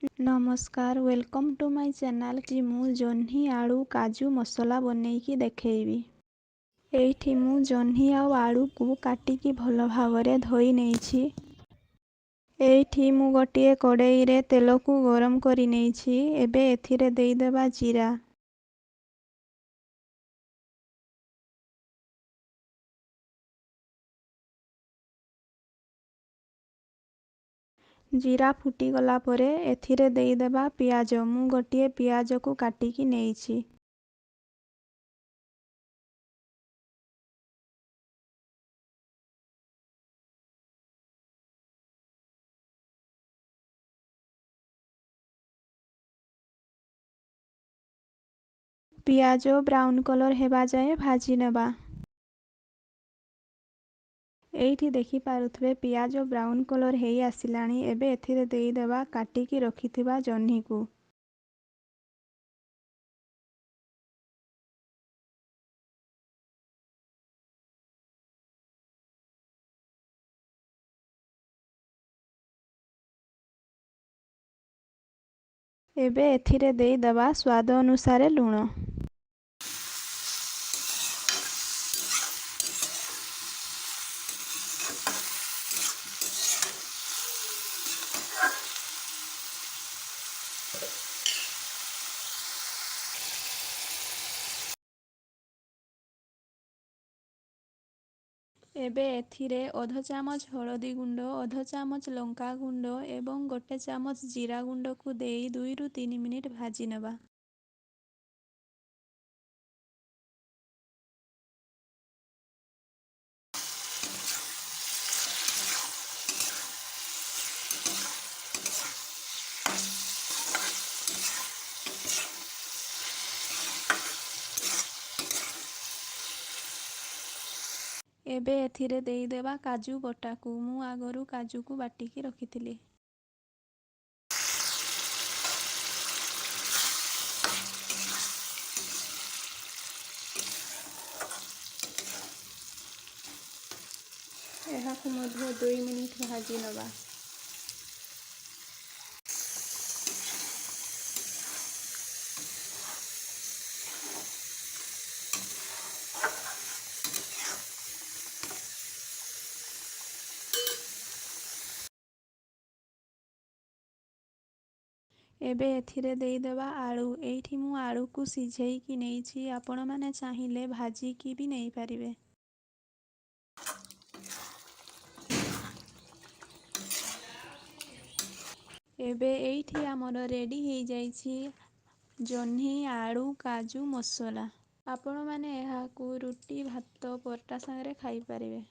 नमस्कार welcome to my channel कि मु जह्नी आलू काजू मसला बनैकी देखैबी। एठी मु जह्नी आउ आलू को काटिकी भल भावरे धोई नेछि। एठी मु गोटिए कड़ाई रे तेल को गरम करि नेछि। एबे एथिरे देई देबा जीरा। जीरा फुटी गला परे एथिरे देई देबा पियाज। मु गोटिए पियाज को काटिकी नेछि। पियाज ब्राउन कलर हेबा जाए भाजी नेबा। एठी देखि पारुथबे पियाज ब्राउन कलर हेई आसिलानी। एबे एथिरे देई देबा काटिकी रखिथिबा जह्नी को। एबे एथिरे देई देबा स्वाद अनुसारे लूण। एबे एथिरे अध चामच हळदी गुंड, अध चामच लंका गुंड एवं गोटे चामच जीरा गुंड को देई 2 ରୁ 3 मिनिट भाजी नेबा। एबे एथिरे देई देबा काजू बटा को। मु आगरू काजू को बाटिकी रखिथिली। एहाकु मध्य 2 मिनिट भाजी नेबा। एबे एथिरे देई देबा आलू। एठी मु आलू को सिझेइकी नेछि। आपण माने चाहिले भाजी की भी नेई पारिबे। एबे एठी हमर रेडी हेई जाइछि जह्नी आलू काजू मसला। आपण माने एहाकु रुटी भात परोटा संगरे खाई पारिबे।